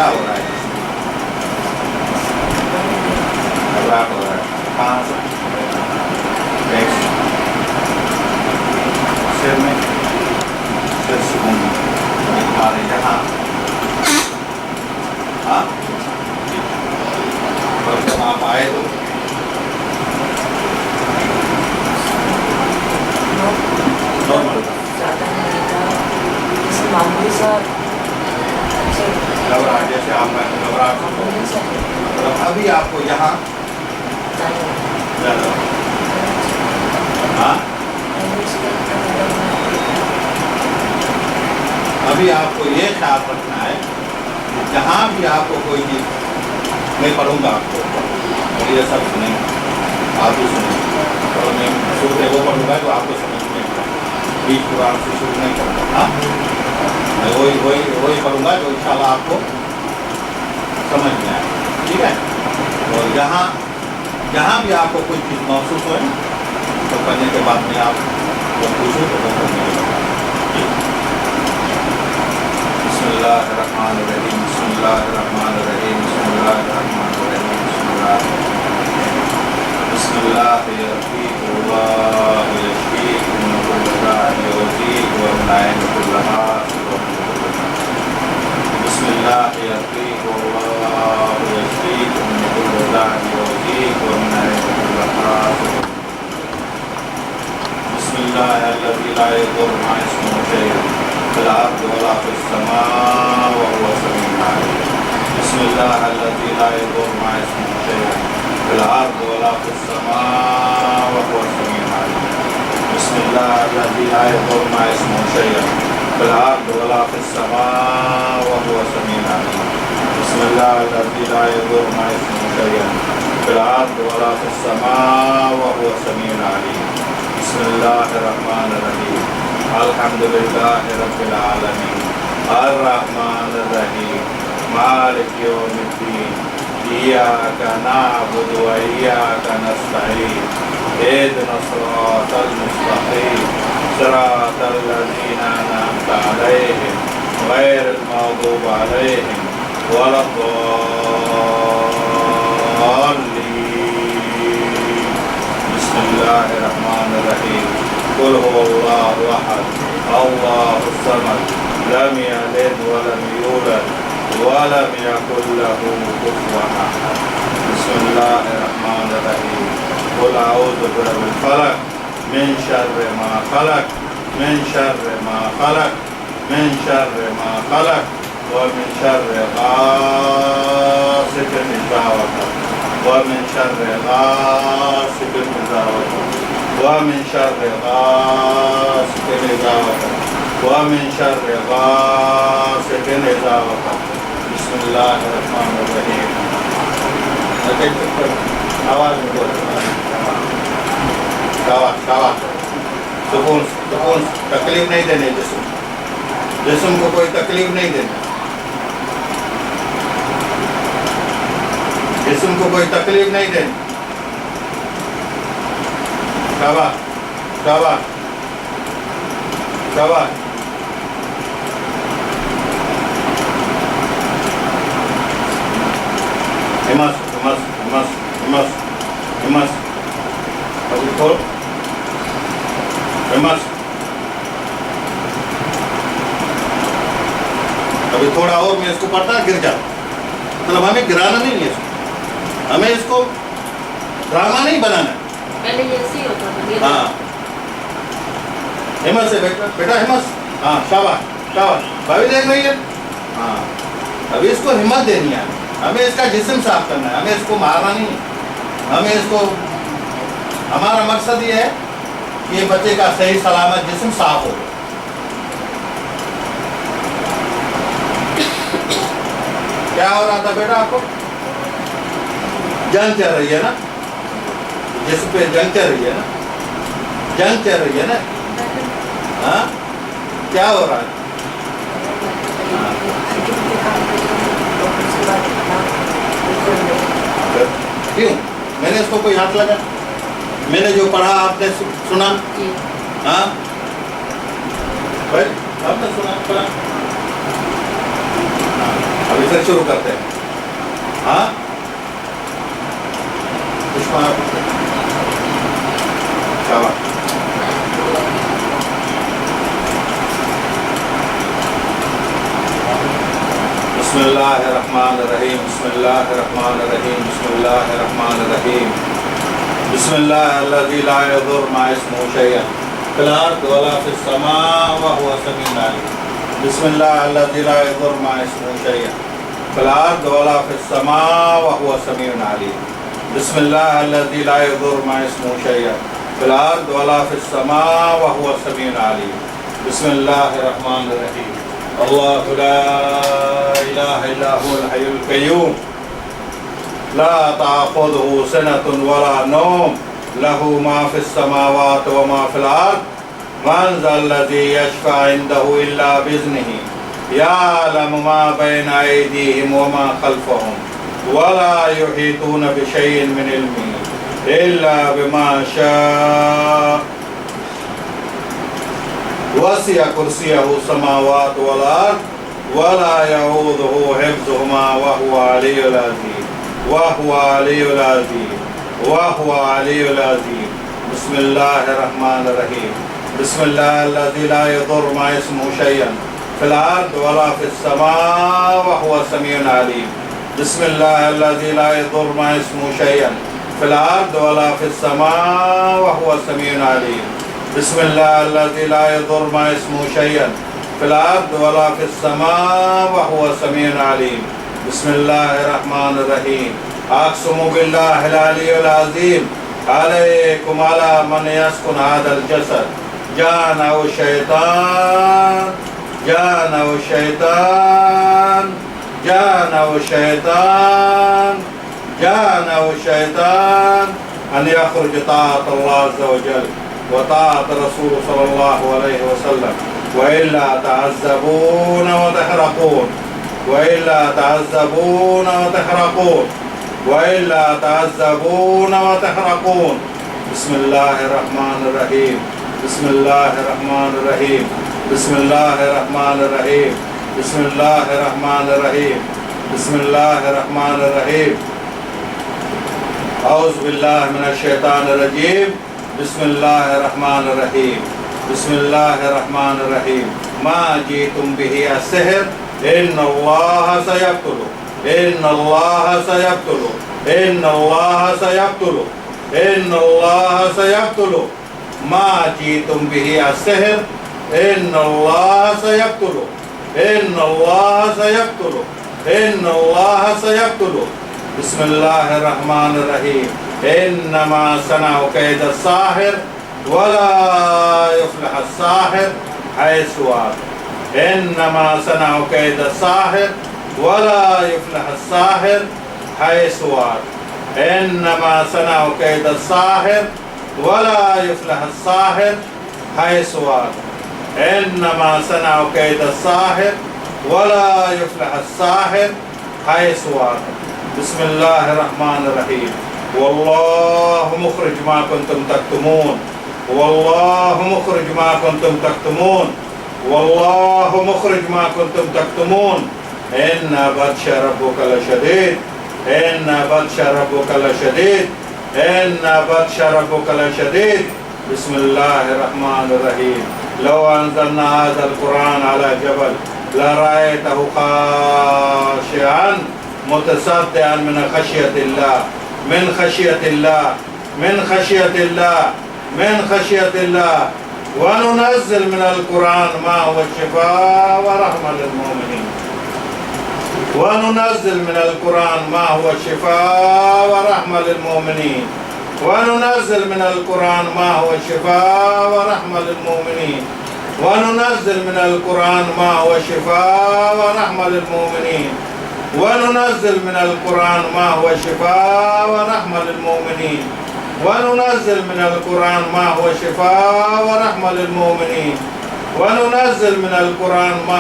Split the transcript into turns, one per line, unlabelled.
کیا ہو رہا ہے؟ گھبراہٹ ہو رہا ہے. کہاں سے؟ سر میں، سر سکون میں ہمارے یہاں. ہاں اور جب آپ آئے تو نارمل تھا. گھبراہٹ جیسے آپ میں گھبراہٹ مطلب ابھی آپ کو یہاں زیادہ. ہاں ابھی آپ کو یہ خیال رکھنا ہے کہ جہاں بھی آپ کو کوئی چیز، میں پڑھوں گا آپ کو، یہ سب سنیں، آپ بھی سنیں، اور میں سورت وہ پڑھوں گا تو آپ کو سمجھ میں بیچ قرآن سے شروع نہیں کروں گا. ہاں میں وہی پڑھوں گا جو انشاءاللہ آپ کو سمجھ میں آئے. ٹھیک ہے؟ اور جہاں بھی آپ کو کوئی چیز محسوس ہوئے تو پڑھنے کے بعد میں آپ کو پوچھیں تو وہ کرنے لگا. بسم اللہ الرحمن الرحیم. بسم اللہ الرحمن الرحیم. بسم اللہ الرحمن الرحیم. بسم اللہ یرقیک اللہ یشفیک من کل داء یعطیک ومن عین کل حاسد ومن کل داء. بسم اللہ یرقیک اللہ یشفیک من کل داء یعطیک ومن عین کل حاسد. بسم اللہ الذی لا یضر مع اسمہ شیء فی الارض ولا فی السماء وهو السمیع العلیم. بسم اللہ الذی لا یضر مع اسمہ شیء فی الارض ولا فی السماء وهو السمیع العلیم. بسم اللہ الذی لا یضر مع اسمہ شیء فی الارض ولا فی السماء وهو السمیع العلیم. بسم اللہ الذی لا یضر مع اسمہ شیء فی الارض ولا فی السماء وهو السمیع العلیم. بسم اللہ الرحمن الرحیم. الحمدللہ رب العالمین الرحمن الرحیم مالک یوم الدین ایاک نعبد و ایاک نستعین اهدنا الصراط المستقیم صراط الذین انعمت علیہم غیر المغضوب علیہم ولا الضالین. بسم اللہ الرحمن الرحیم. قل هو اللہ احد اللہ الصمد لم یلد ولم یولد ولم یکن له کفوا احد. بسم اللہ الرحمن الرحیم. قل اعوذ برب الفلق من شر ما خلق من شر ما خلق من شر ما خلق ومن شر غاسق اذا وقب ومن شر غاسق اذا وقب ومن شر غاسق اذا وقب ومن شر غاسق اذا وقب. بسم اللہ الرحمن الرحیم. آواز سکون تکلیف نہیں دینے. جسم کو کوئی تکلیف نہیں دینا. جسم کو کوئی تکلیف نہیں دینا. شاباش شاباش شاباش. ہمس ہمس ہمس ہمس ہمس. ابھی کھول ہمس. ابھی تھوڑا اور میں اس کو پڑھتا گر جاتا. مطلب ہمیں گرانا نہیں ہے اس کو. ہمیں اس کو ڈرامہ نہیں بنانا.
پہلے ایسے ہی ہوتا تھا.
ہاں ہمت سے بیٹا ہمت. ہاں شاباش شاباش. بھائی دیکھ رہی ہے. ہاں ابھی اس کو ہمت دینی ہے. ہمیں اس کا جسم صاف کرنا ہے. ہمیں اس کو مارنا نہیں ہے. ہمیں اس کو، ہمارا مقصد یہ ہے کہ یہ بچے کا صحیح سلامت جسم صاف ہو. کیا ہو رہا تھا بیٹا آپ کو؟ جنگ چل رہی ہے نا جسم پہ. جنگ چل رہی ہے نا. جنگ چل رہی ہے نا. ہاں کیا ہو رہا ہے؟ کیوں؟ میں نے اس کو کوئی ہاتھ لگا؟ میں نے جو پڑھا آپ نے سنا؟ ہاں بھائی آپ نے سنا پڑھا؟ اب अभी फिर शुरू करते हैं। हाँ पुष्पा शाबाश। बिस्मिल्लाहिर्रहमानिर्रहीम बिस्मिल्लाहिर्रहमानिर्रहीम बिस्मिल्लाहिर्रहमानिर्रहीम बिस्मिल्लाहिल्लज़ी ला यज़ुर्रु मा इस्मिही शैअन फिल अर्ज़ि वला फिस समाइ व हुवा समीउन अलीम। बिस्मिल्लाहिल्लज़ी ला यज़ुर्रु मा इस्मिही शैअन फिल अर्ज़ि वला फिस समाइ व हुवा समीउन अलीम। बिस्मिल्लाहिल्लज़ी ला यज़ुर्रु मा इस्मिही शैअन फिल अर्ज़ि वला फिस समाइ व हुवा समीउन अलीम। बिस्मिल्लाहिर्रहमानिर्रहीम। अल्लाहु ला इलाहा इल्ला हुवल हय्युल क़य्यूम ला ताख़ुज़ुहु सिनतुन वला नौम लहू मा फिस समावाति व मा फिल अर्ज़ मन ज़ल्लज़ी यशफ़अ इंदहु इल्ला बिइज़्निही यअलमु मा बैना अयदीहिम व मा ख़ल्फ़हुम वला युहीतूना बिशैइन मिन इल्मिही इल्ला बिमा शाअ वसिअ कुर्सियहु समावाति वल अर्ज़ वला यऊदुहु हिफ्ज़ुहुमा व हुवल अलियुल अज़ीम व हुवल अलियुल अज़ीम व हुवल अलियुल अज़ीम। बिस्मिल्लाहिर्रहमानिर्रहीम। बिस्मिल्लाहिल्लज़ी ला यज़ुर्रु मा इस्मिही शैअन फिल अर्ज़ि वला फिस समाइ व हुवा समीउन अलीम। बिस्मिल्लाहिल्लज़ी ला यज़ुर्रु मा इस्मिही शैअन फिल अर्ज़ि वला फिस समाइ व हुवा समीउन अलीम। बिस्मिल्लाहिल्लज़ी ला यज़ुर्रु मा इस्मिही शैअन फिल अर्ज़ि वला फिस समाइ व हुवा समीउन अलीम। बिस्मिल्लाहिर्रहमानिर्रहीम। अक़्समु बिल्लाहिल अलिय्यिल अज़ीम अलैकुम अला मन यस्कुन हाज़ल जसद जानहु शैतान जानहु शैतान जानहु शैतान जानहु शैतान अन यख़रुज ताअत अल्लाह अज़्ज़ व जल व ताअत रसूल सल्लल्लाहु अलैहि वसल्लम व इल्ला तअज़्ज़बून व तहरक़ून व इल्ला तअज़्ज़बून व तहरक़ून व इल्ला तअज़्ज़बून व तहरक़ून। बिस्मिल्लाहिर्रहमानिर्रहीम बिस्मिल्लाहिर्रहमानिर्रहीम बिस्मिल्लाहिर्रहमानिर्रहीम बिस्मिल्लाहिर्रहमानिर्रहीम बिस्मिल्लाहिर्रहमानिर्रहीम। औज़ु बिल्लाहि मिनश शैतानिर रजीम। बिस्मिल्लाहिर्रहमानिर्रहीम बिस्मिल्लाहिर्रहमानिर्रहीम। मा जीतुम बिही अस्सिहर इन्नल्लाह सयक़्तुलु इन्नल्लाह सयक़्तुलु इन्नल्लाह सयक़्तुलु इन्नल्लाह सयक़्तुलु। मा जीतुम बिही अस्सिहर इन्नल्लाह सयक़्तुलु इन्नल्लाह सयक़्तुलु इन्नल्लाह सयक़्तुलु। बिस्मिल्लाहिर्रहमानिर्रहीम। इन्नमा सनअ कैद अस्साहिर वला युफ्लिहु अस्साहिर हैसु अता। इन्नमा सनअ कैद अस्साहिर वला युफ्लिहु अस्साहिर हैसु अता। इन्नमा सनअ कैद अस्साहिर वला युफ्लिहु अस्साहिर हैसु अता। इन्नमा सनअ कैद अस्साहिर वला युफ्लिहु अस्साहिर हैसु अता। बिस्मिल्लाहिर्रहमानिर्रहीम। वल्लाहु मुख़रिज मा कुन्तुम तक्तुमून वल्लाहु मुख़रिज मा कुन्तुम तक्तुमून वल्लाहु मुख़रिज मा कुन्तुम तक्तुमून। इन्ना बत्शा रब्बुका लशदीद इन्ना बत्शा रब्बुका लशदीद इन्ना बत्शा रब्बुका लशदीद। बिस्मिल्लाहिर्रहमानिर्रहीम। लौ अंज़लना हाज़ल क़ुरआन अला जबल लरअयतहु ख़ाशिअन मुतसद्दिअन मिन खशियतिल्लाह मिन खशियतिल्लाह मिन खशियतिल्लाह मिन खशियतिल्लाह व नुनज़्ज़िलु मिनल क़ुरआन मा हुवा शिफ़ाअ व रहमतुल लिल मुमिनीन व नुनज़्ज़िलु मिनल क़ुरआन मा हुवा शिफ़ाअ व रहमतुल लिल मुमिनीन व नुनज़्ज़िलु मिनल क़ुरआन मा हुवा शिफ़ाअ व रहमतुल लिल मुमिनीन व नुनज़्ज़िलु मिनल क़ुरआन मा हुवा शिफ़ाअ व रहमतुल लिल मुमिनीन व नुनज़्ज़िलु मिनल क़ुरआन मा हुवा शिफ़ाअ व रहमतुल लिल मुमिनीन व नुनज़्ज़िलु मिनल क़ुरआन मा हुवा शिफ़ाअ व रहमतुल लिल मुमिनीन व नुनज़्ज़िलु मिनल क़ुरआन मा